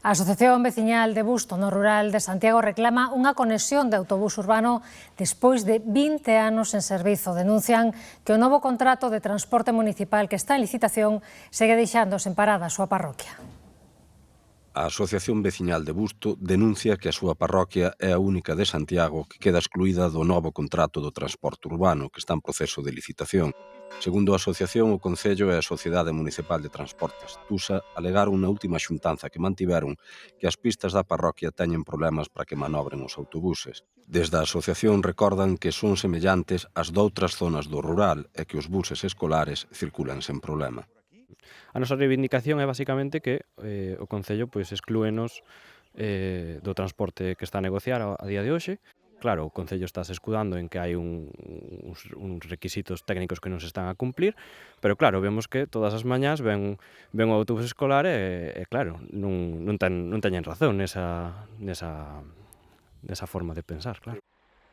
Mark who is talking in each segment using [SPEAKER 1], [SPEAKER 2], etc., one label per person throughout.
[SPEAKER 1] A Asociación Veciñal de Busto no rural de Santiago reclama unha conexión de autobús urbano despois de 20 anos en servizo. Denuncian que o novo contrato de transporte municipal que está en licitación segue deixando sen parada a súa parroquia.
[SPEAKER 2] A Asociación Veciñal de Busto denuncia que a súa parroquia é a única de Santiago que queda excluída do novo contrato do transporte urbano que está en proceso de licitación. Segundo a asociación, o Concello e a Sociedade Municipal de Transportes, TUSA, alegaron na última xuntanza que mantiveron que as pistas da parroquia teñen problemas para que manobren os autobuses. Desde a asociación recordan que son semellantes ás doutras zonas do rural e que os buses escolares circulan sen problema.
[SPEAKER 3] A nosa reivindicación é basicamente que o Concello exclúenos do transporte que está a negociar a día de hoxe. Claro, o Concello está se escudando en que hai uns requisitos técnicos que non se están a cumplir, pero claro, vemos que todas as mañás ven o autobús escolar e claro, non teñen razón nesa forma de pensar, claro.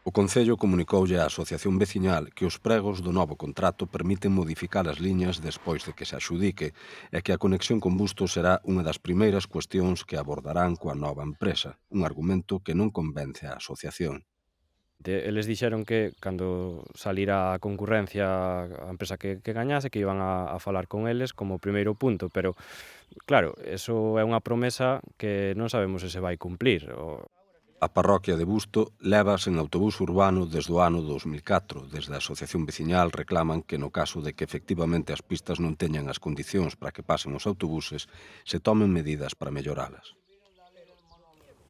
[SPEAKER 2] O Concello comunicoulle á Asociación Veciñal que os pregos do novo contrato permiten modificar as liñas despois de que se axudique e que a conexión con Busto será unha das primeiras cuestións que abordarán coa nova empresa, un argumento que non convence á asociación.
[SPEAKER 3] Eles dixeron que cando salira a concurrencia a empresa que gañase, que iban a falar con eles como primeiro punto, pero claro, eso é unha promesa que non sabemos se se vai cumplir.
[SPEAKER 2] A parroquia de Busto leva sen autobús urbano desde o ano 2004. Desde a Asociación Veciñal reclaman que no caso de que efectivamente as pistas non teñan as condicións para que pasen os autobuses, se tomen medidas para melloralas.